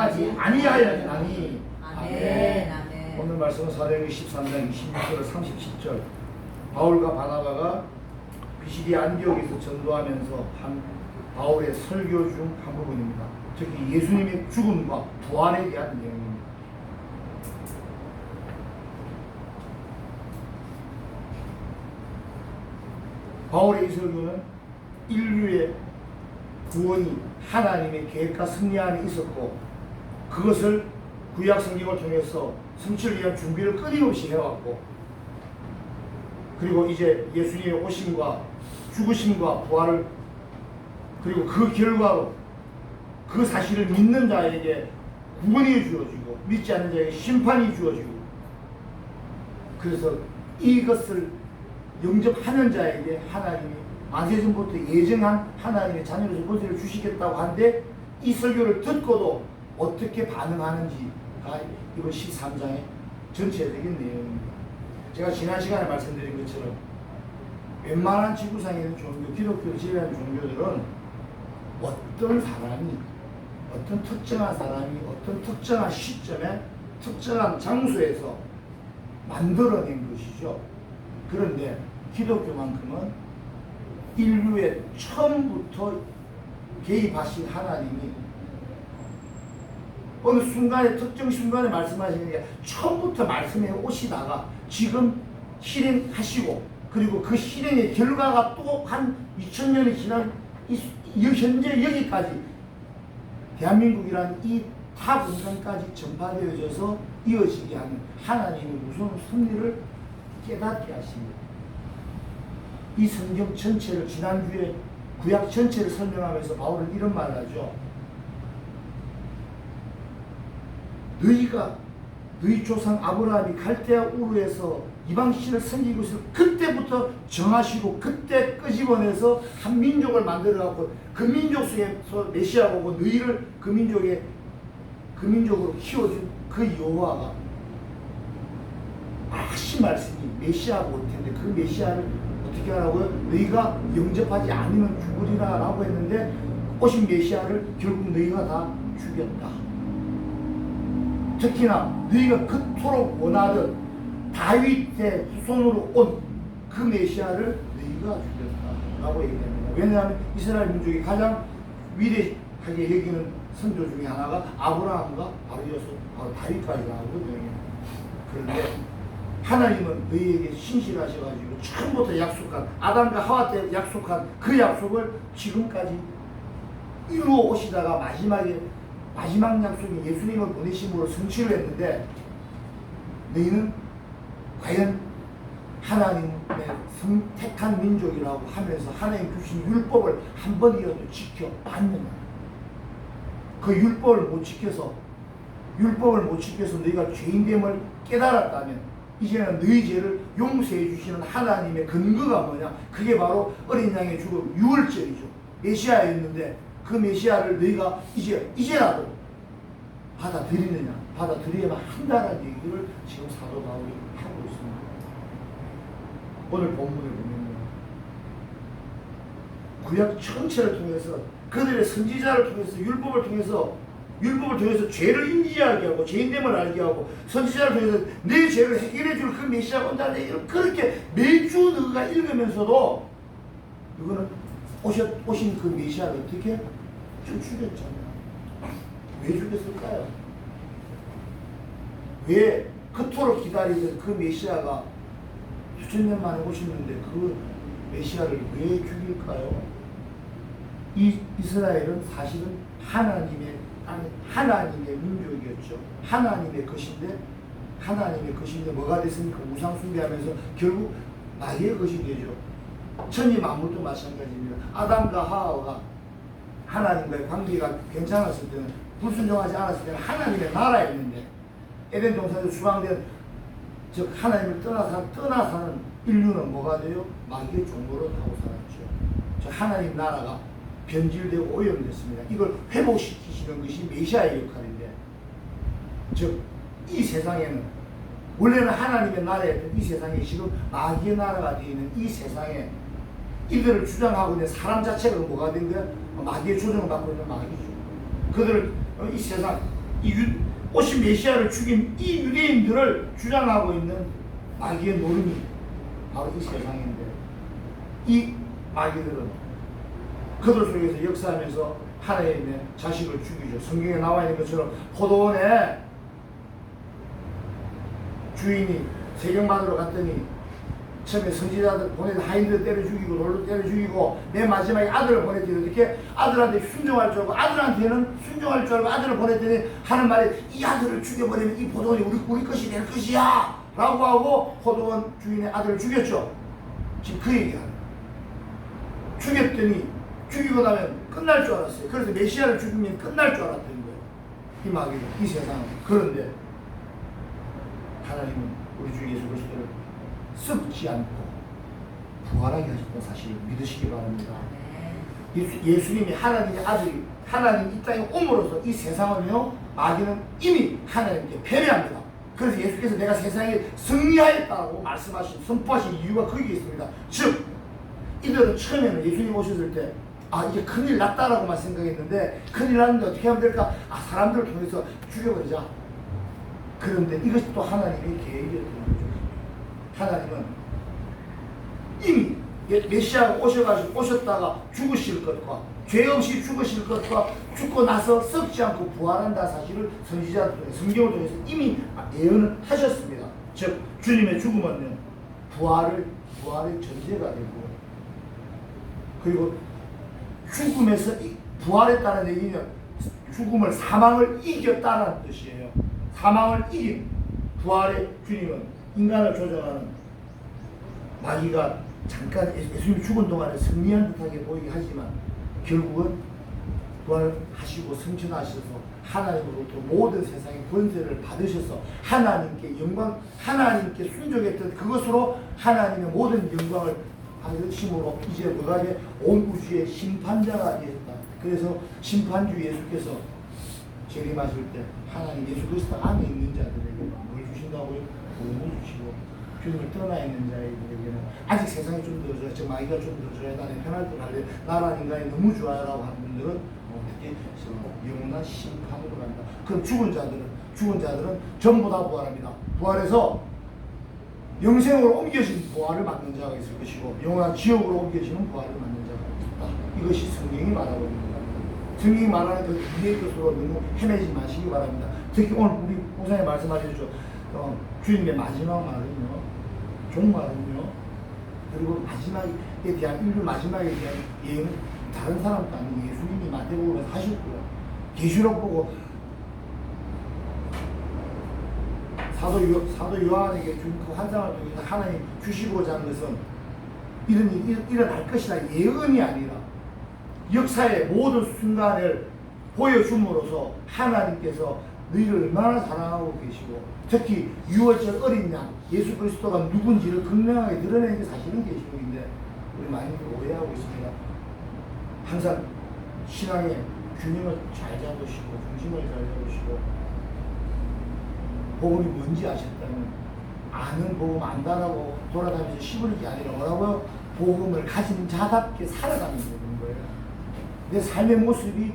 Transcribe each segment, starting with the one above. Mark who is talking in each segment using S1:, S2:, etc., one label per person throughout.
S1: 당하지 아니하였나니.
S2: 아멘. 아멘.
S1: 오늘 말씀은 사도행전 13장 26절 37절 바울과 바나바가 비시디아 안디옥에서 전도하면서 한 바울의 설교 중 한 부분입니다. 특히 예수님의 죽음과 부활에 대한 내용입니다. 바울의 이 설교는 인류의 구원이 하나님의 계획과 섭리 안에 있었고 그것을 구약 성경을 통해서 성취를 위한 준비를 끊임없이 해왔고 그리고 이제 예수님의 오심과 죽으심과 부활을 그리고 그 결과로 그 사실을 믿는 자에게 구원이 주어지고 믿지 않는 자에게 심판이 주어지고 그래서 이것을 영접하는 자에게 하나님이 만세전부터 예정한 하나님의 자녀로서 권세를 주시겠다고 하는데 이 설교를 듣고도 어떻게 반응하는지가 이번 13장의 전체적인 내용입니다. 제가 지난 시간에 말씀드린 것처럼 웬만한 지구상에 있는 종교, 기독교를 제외한 종교들은 어떤 사람이 어떤 특정한 사람이 어떤 특정한 시점에 특정한 장소에서 만들어낸 것이죠. 그런데 기독교만큼은 인류의 처음부터 개입하신 하나님이 어느 순간에 특정 순간에 말씀하시는 게 처음부터 말씀해 오시다가 지금 실행하시고 그리고 그 실행의 결과가 또 한 2000년이 지난 현재 여기까지 대한민국이라는 이 타 공간까지 전파되어져서 이어지게 하는 하나님의 무서운 섭리를 깨닫게 하십니다. 이 성경 전체를 지난주에 구약 전체를 설명하면서 바울은 이런 말을 하죠. 너희가 너희 조상 아브라함이 갈대아 우르에서 이방신을 섬기고 있을 그때부터 정하시고 그때 끄집어내서 한 민족을 만들어갖고 그 민족 속에서 메시아가 오고 너희를 그 민족으로 키워준 그 여호와가 하신 말씀이 메시아가 올 텐데 그 메시아를 어떻게 하라고요? 너희가 영접하지 않으면 죽으리라 라고 했는데 오신 메시아를 결국 너희가 다 죽였다. 특히나 너희가 그토록 원하던 다윗의 후손으로 온 그 메시아를 너희가 죽였다 라고 얘기합니다. 왜냐하면 이스라엘 민족이 가장 위대하게 여기는 선조 중에 하나가 아브라함과 바로 이어서 바로 다윗까지 나오거든요. 그런데 하나님은 너희에게 신실하셔가지고 처음부터 약속한 아담과 하와 때 약속한 그 약속을 지금까지 이루어 오시다가 마지막 약속이 예수님을 보내심으로 성취를 했는데 너희는 과연 하나님의 선택한 민족이라고 하면서 하나님 주신 율법을 한 번이라도 지켜봤느냐. 그 율법을 못 지켜서 너희가 죄인됨을 깨달았다면 이제는 너희 죄를 용서해 주시는 하나님의 근거가 뭐냐? 그게 바로 어린 양의 죽음 유월절이죠. 메시아였는데 그 메시아를 너희가 이제라도 받아들이느냐? 받아들여야만 한다는 얘기를 지금 사도 바울이 하고 있습니다. 오늘 본문을 보면 구약 전체를 통해서 그들의 선지자를 통해서 율법을 통해서 죄를 인지하게 하고 죄인됨을 알게 하고 선지자를 통해서 내 죄를 해결해 줄 그 메시아가 온다는 얘기를 그렇게 매주 너가 읽으면서도 이거는 오신 그 메시아를 어떻게 좀 죽였잖아요. 왜 죽였을까요? 왜 그토록 기다리던 그 메시아가 수천 년 만에 오셨는데 그 메시아를 왜 죽일까요? 이 이스라엘은 사실은 하나님의 민족이었죠. 하나님의 것인데 뭐가 됐습니까? 우상 숭배하면서 결국 마귀의 것이 되죠. 천지 만물도 마찬가지입니다. 아담과 하와가 하나님과의 관계가 괜찮았을 때는 불순종하지 않았을 때는 하나님의 나라였는데 에덴 동산에서 수방된 즉 하나님을 떠나 사는 인류는 뭐가 돼요? 마귀의 종로로 타고 살았죠. 즉 하나님 나라가 변질되고 오염됐습니다. 이걸 회복시키시는 것이 메시아의 역할인데 즉 이 세상에는 원래는 하나님의 나라였던 이 세상에 지금 마귀의 나라가 되어 있는 이 세상에 이들을 주장하고 있는 사람 자체가 뭐가 된 거야? 마귀의 조정을 받고 있는 마귀죠. 그들을 이 세상 오신 메시아를 죽인 이 유대인들을 주장하고 있는 마귀의 노름이 바로 이 세상인데, 이 마귀들은 그들 속에서 역사하면서 하나님의 자식을 죽이죠. 성경에 나와 있는 것처럼 포도원에 주인이 세경 받으러 갔더니 처음에 선지자들 보내서 하인들 때려 죽이고 돌로 때려 죽이고 맨 마지막에 아들을 보냈더니 어떻게 아들한테 순종할 줄 알고 아들한테는 순종할 줄 알고 아들을 보냈더니 하는 말이 이 아들을 죽여버리면 이 포도원이 우리 것이 될 것이야 라고 하고 포도원 주인의 아들을 죽였죠. 지금 그 얘기하는 죽였더니 죽이고 나면 끝날 줄 알았어요. 그래서 메시아를 죽이면 끝날 줄 알았던 거예요. 이 마귀, 이 세상은. 그런데 하나님은 우리 주 예수 그리스도를 썩지 않고 부활하게 하셨다는 사실을 믿으시기 바랍니다. 예수님이 하나님의 아들이 하나님 이 땅에 옴으로써 이 세상을요, 마귀는 이미 하나님께 패배합니다. 그래서 예수께서 내가 세상에 승리하였다고 말씀하신, 선포하신 이유가 거기에 있습니다. 즉 이들은 처음에는 예수님 오셨을 때 이게 큰일 났다라고만 생각했는데, 큰일 났는데 어떻게 하면 될까? 사람들을 통해서 죽여버리자. 그런데 이것이 또 하나님의 계획이었던 거죠. 하나님은 이미 메시아가 오셨다가 죽으실 것과 죄 없이 죽으실 것과 죽고 나서 썩지 않고 부활한다 사실을 선지자들 통해 성경을 통해서 이미 예언을 하셨습니다. 즉 주님의 죽음은 부활의 전제가 되고, 그리고 죽음에서 부활했다는 얘기는 죽음을, 사망을 이겼다는 뜻이에요. 사망을 이긴 부활의 주님은 인간을 조종하는 마귀가 잠깐 예수님이 죽은 동안에 승리한 듯하게 보이게 하지만 결국은 부활하시고 승천하셔서 하나님으로부터 모든 세상의 권세를 받으셔서 하나님께 영광, 하나님께 순종했던 그것으로 하나님의 모든 영광을 받으심으로 이제 뭐가 돼? 온 우주의 심판자가 되었다. 그래서 심판주 예수께서 재림하실 때 하나님 예수 그리스도 안에 있는 자들에게 뭘 주신다고요? 복음을 주시고, 주님을 떠나 있는 자들에게는 아직 세상이 좀 더 좋아요. 저 마귀가 좀 더 좋아요. 나는 편할 줄 알래. 나라는 인간이 너무 좋아요라고 하는 분들은 어떻게 영원한 심판으로 간다. 그럼 죽은 자들은 전부 다 부활합니다. 부활해서 영생으로 옮겨진 부활을 받는 자가 있을 것이고, 영원한 지옥으로 옮겨지는 부활을 받는 자가 있다. 이것이 성경이 말하고 있는 겁니다. 성경이 말하는 그 이해의 것으로 너무 헤매지 마시기 바랍니다. 특히 오늘 우리 목사님 말씀하셨죠. 주님의 마지막 말은요, 종말은요, 그리고 마지막에 대한, 인류 마지막에 대한 예언은 다른 사람도 아니고 예수님이 마태복음에서 하셨고요. 계시록 보고 사도 요한에게 준 그 환상을 통해서 하나님 주시고자 하는 것은 이런 일이 일어날 것이라 예언이 아니라 역사의 모든 순간을 보여줌으로써 하나님께서 너희를 얼마나 사랑하고 계시고, 특히 유월절 어린 양 예수 그리스도가 누군지를 극명하게 드러내는 게 사실은 계시록인데 우리 많이들 오해하고 있습니다. 항상 신앙의 균형을 잘 잡으시고 중심을 잘 잡으시고, 복음이 뭔지 아셨다면 아는 복음 안다라고 돌아다니면서 시부릴 게 아니라 뭐라고요? 복음을 가진 자답게 살아가는 거예요. 내 삶의 모습이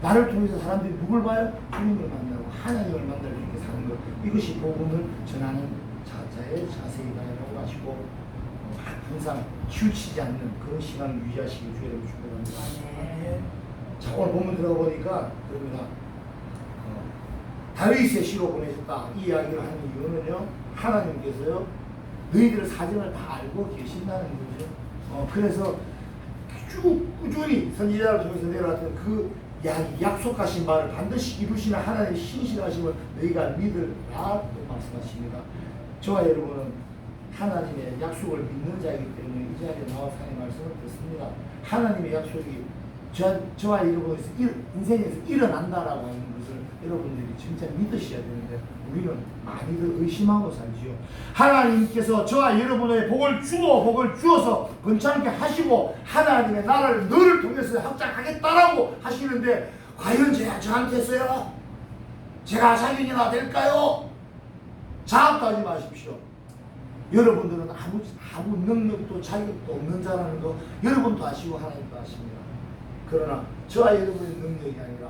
S1: 나를 통해서 사람들이 누굴 봐요? 주님을 만나고 하나님을 만나고 이렇게 사는 것, 이것이 복음을 전하는 자의 자세이다라고 하시고, 항상 치우치지 않는 그런 시간을 유지하시기 주의 이름으로 축복합니다. 자, 오늘 본문 들어보니까 그럽니다. 다윗의 시로 보내셨다, 이 이야기를 하는 이유는요, 하나님께서요 너희들 사정을 다 알고 계신다는 거죠. 그래서 쭉 꾸준히 선지자를 통해서 내려왔던 그 약속하신 바를 반드시 이루시는 하나님의 신실하심을 너희가 믿으라 또 말씀하십니다. 저와 여러분은 하나님의 약속을 믿는 자이기 때문에 이 자리에 나와 하나님의 말씀을 듣습니다. 하나님의 약속이 저와 여러분의 인생에서 일어난다라고 하는 것을 여러분들이 진짜 믿으셔야 되는데 우리는 많이들 의심하고 살지요. 하나님께서 저와 여러분의 복을 주어서 번창케 하시고 하나님의 나라를 너를 통해서 확장하겠다라고 하시는데, 과연 저한테서요? 제가 자격이나 될까요? 자학하지 마십시오. 여러분들은 아무 능력도 자격도 없는 자라는 거 여러분도 아시고 하나님도 아십니다. 그러나 저와 여러분의 능력이 아니라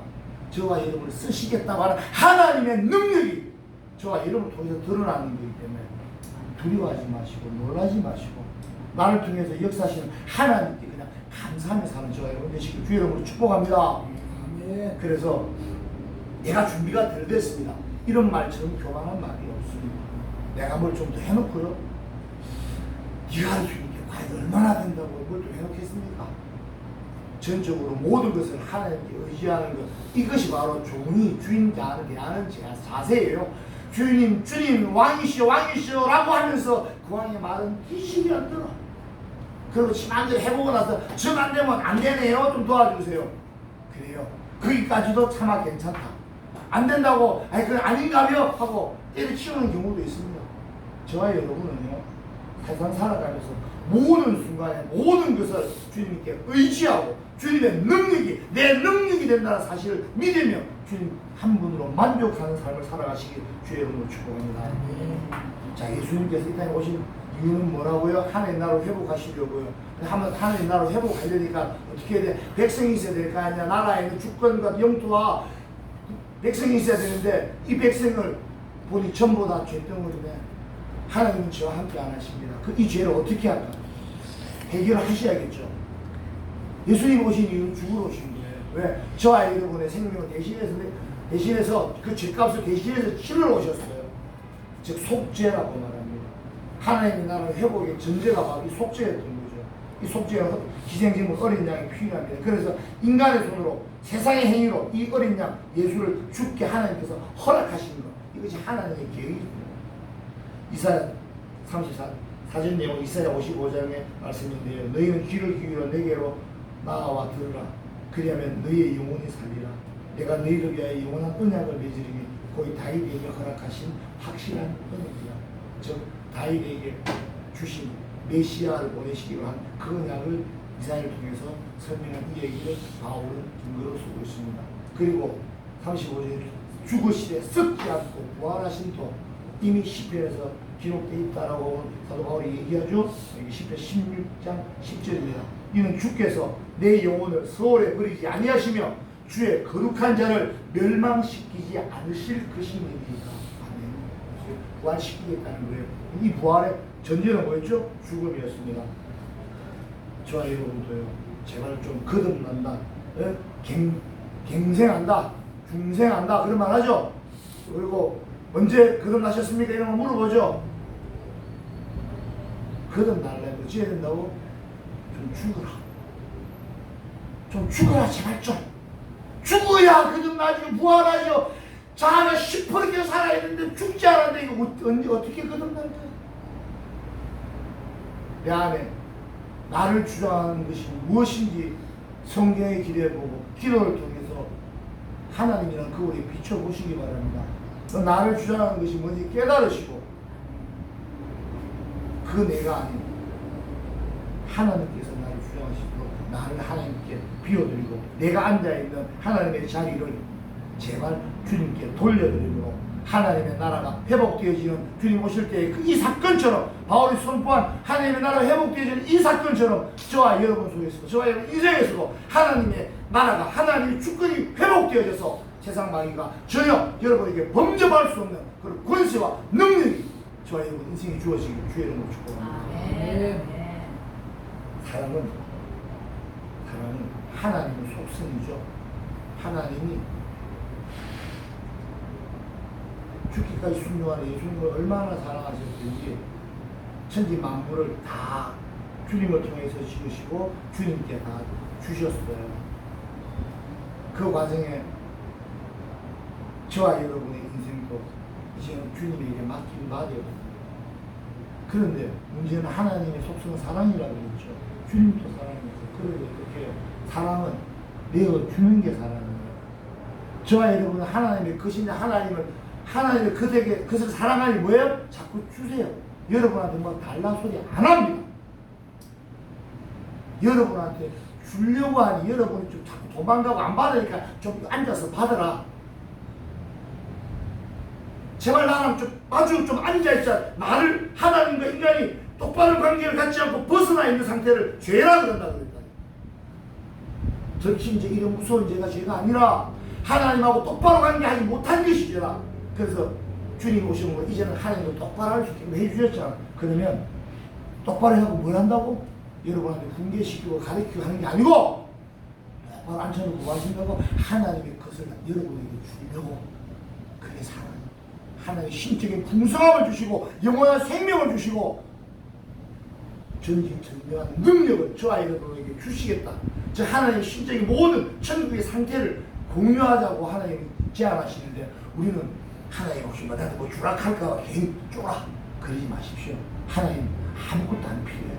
S1: 저와 여러분을 쓰시겠다고 하는 하나님의 능력이 저와 여러분을 통해서 드러나는 거기 때문에 두려워하지 마시고 놀라지 마시고 나를 통해서 역사하시는 하나님께 그냥 감사하며 사는 저와 여러분 되시길 주 여러분을 축복합니다.
S3: 아멘.
S1: 그래서 내가 준비가 덜 됐습니다. 이런 말처럼 교만한 말이 없습니다. 내가 뭘 좀 더 해놓고요. 네가 할 수 있는 게 과연 얼마나 된다고 뭘 또 해놓겠습니까? 전적으로 모든 것을 하나님께 의지하는 것, 이것이 바로 종이 주인자를 대하는 자세예요. 주님, 주님, 왕이시여, 왕이시여 라고 하면서 그 왕의 말은 기식이 안 들어. 그리고 심한대로 해보고 나서 정 안 되면 안 되네요. 좀 도와주세요. 그래요. 거기까지도 차마 괜찮다. 안 된다고, 아니, 그건 아닌가요? 하고 때려치우는 경우도 있습니다. 저와 여러분은요, 세상 살아가면서 모든 순간에 모든 것을 주님께 의지하고 주님의 능력이 내 능력이 된다는 사실을 믿으며 주님 한 분으로 만족하는 삶을 살아가시길 주의 이름으로 축복합니다. 자, 예수님께서 이 땅에 오신 이유는 뭐라고요? 하나님 나라를 회복하시려고요. 하나님 나라를 회복하려니까 어떻게 해야 돼? 백성이 있어야 될 거 아니야. 나라에 있는 주권과 영토와 백성이 있어야 되는데 이 백성을 보니 전부 다 죄덩어리네. 하나님은 저와 함께 안 하십니다. 이 죄를 어떻게 할까? 해결하셔야겠죠. 예수님 오신 이유는 죽으러 오신 거예요. 왜? 저와 여러분의 생명을 대신해서 그 죄값을 대신해서 치르러 오셨어요. 즉 속죄라고 말합니다. 하나님의 나라의 회복의 전제가 바로 이 속죄였던 거죠. 이 속죄가 희생제물 어린 양이 필요합니다. 그래서 인간의 손으로 세상의 행위로 이 어린 양 예수를 죽게 하나님께서 허락하신 것, 이것이 하나님의 계획입니다. 이사야 34전 내용 이사야 55장의 말씀인데요. 너희는 귀를 기울여 내게로 나아와 들으라. 그리하면 너희의 영혼이 살리라. 내가 너희를 위하여 영원한 언약을 맺으리니 거의 다윗에게 허락하신 확실한 언약이라. 즉 다윗에게 주신 메시아를 보내시기로 한 그 언약을 이사야를 통해서 설명한 이 얘기를 바울은 근거로 쓰고 있습니다. 그리고 35절에 죽으시되 썩지 않고 부활하신 도 이미 시편에서 기록되어 있다라고 사도 바울이 얘기하죠. 여기 시편 16장 10절입니다. 이는 주께서 내 영혼을 서울에 버리지 아니하시며 주의 거룩한 자를 멸망시키지 않으실 것임이니까. 아멘. 부활시키겠다는 거예요. 이 부활의 전제는 뭐였죠? 죽음이었습니다. 저와 여러분도요, 제발 좀 거듭난다, 갱생한다, 중생한다 그런 말 하죠. 그리고 언제 거듭나셨습니까? 이런 거 물어보죠. 거듭나려면 어찌해야 된다고? 좀 죽어라. 좀 죽어라, 제발 좀. 죽어야 거듭나죠. 부활하죠. 자아가 시퍼렇게 살아있는데 죽지 않았는데 이거 언제 어떻게 거듭날까? 내 안에 나를 주장하는 것이 무엇인지 성경의 길에 보고 기도를 통해서 하나님이랑 그분에 비춰보시기 바랍니다. 나를 주장하는 것이 뭔지 깨달으시고 그 내가 아닌 하나님께서 나를 주장하시도록 나를 하나님께 비워드리고 내가 앉아있는 하나님의 자리를 제발 주님께 돌려드리므로 하나님의 나라가 회복되어지는 주님 오실 때의 그 이 사건처럼 바울이 선포한 하나님의 나라가 회복되어지는 이 사건처럼 저와 여러분 속에서도 저와 여러분 인생에서도 하나님의 나라가 하나님의 주권이 회복되어져서 세상 마귀가 전혀 여러분에게 범접할 수 없는 그런 권세와 능력이 저와 여러분 인생에 주어지길 주의 이름으로 축복합니다. 사랑은 하나님의 속성이죠. 하나님이 죽기까지 순종하는 예수님을 얼마나 사랑하셨든지 천지 만물을 다 주님을 통해서 지으시고 주님께 다 주셨어요. 그 과정에 저와 여러분의 인생도 이제는 주님에게 맡긴 바돼요. 그런데 문제는 하나님의 속성은 사랑이라고 했죠. 주님도 사랑이죠. 그런데 어떻게 해요? 사랑은 내어주는 게 사랑이에요. 저와 여러분은 하나님의 것인데 하나님의 그것을 사랑하니 뭐예요? 자꾸 주세요. 여러분한테 뭐 달라 소리 안 합니다. 여러분한테 주려고 하니 여러분이 좀 자꾸 도망가고 안 받으니까 좀 앉아서 받아라. 제발 나랑 좀 마주 좀 앉아있자. 나를 하나님과 인간이 똑바른 관계를 갖지 않고 벗어나 있는 상태를 죄라 그런다 그랬다. 특히 이제 이런 무서운 죄가 아니라 하나님하고 똑바로 관계하지 못한 것이잖아. 그래서 주님 오시는 거 이제는 하나님도 똑바로 할 수 있게 해주셨잖아. 그러면 똑바로 하고 뭘 한다고? 여러분한테 훈계시키고 가르치고 하는 게 아니고 똑바로 앉혀놓고 하신다고 하나님의 것을 여러분에게 주려고. 그게 사랑이에요. 하나님의 신적인 풍성함을 주시고 영원한 생명을 주시고 전진전능한 능력을 저와 여러분에게 주시겠다. 저 하나님의 신적인 모든 천국의 상태를 공유하자고 하나님이 제안하시는데 우리는 하나님 혹시 나한테 뭐 주락할까 봐 괜히 쫄아. 그러지 마십시오. 하나님 아무것도 안 필요해요.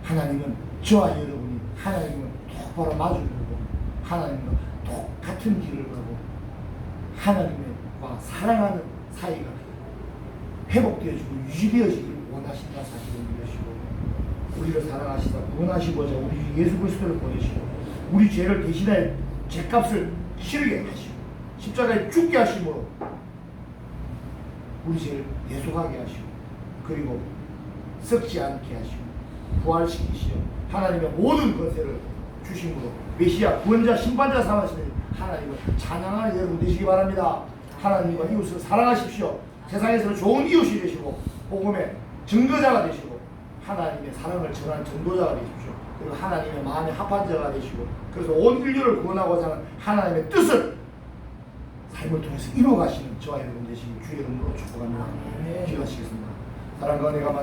S1: 하나님은 저와 여러분이 하나님을 똑바로 마주보고 하나님과 똑같은 길을 가고 하나님과 사랑하는 사이가 회복되어지고 유지되어지기를 원하신다 사실은 이것이고 우리를 사랑하시다 구원하시고자 우리 주 예수 그리스도를 보내시고 우리 죄를 대신하여 죄값을 치르게 하시고 십자가에 죽게 하심으로 우리 죄를 예속하게 하시고 그리고 썩지 않게 하시고 부활시키시어 하나님의 모든 것을 주심으로 메시아 구원자 심판자 삼으시는 하나님을 찬양하는 여러분 되시기 바랍니다. 하나님과 이웃을 사랑하십시오. 세상에서는 좋은 이웃이 되시고 복음의 증거자가 되시고 하나님의 사랑을 전하는 전도자가 되십시오. 그리고 하나님의 마음에 합한 자가 되시고 그래서 온 인류를 구원하고자 하는 하나님의 뜻을 삶을 통해서 이루어가시는 저와 여러분 되시기 주의 이름으로 축복합니다. 기도하시겠습니다. 사랑과 은혜가 많으신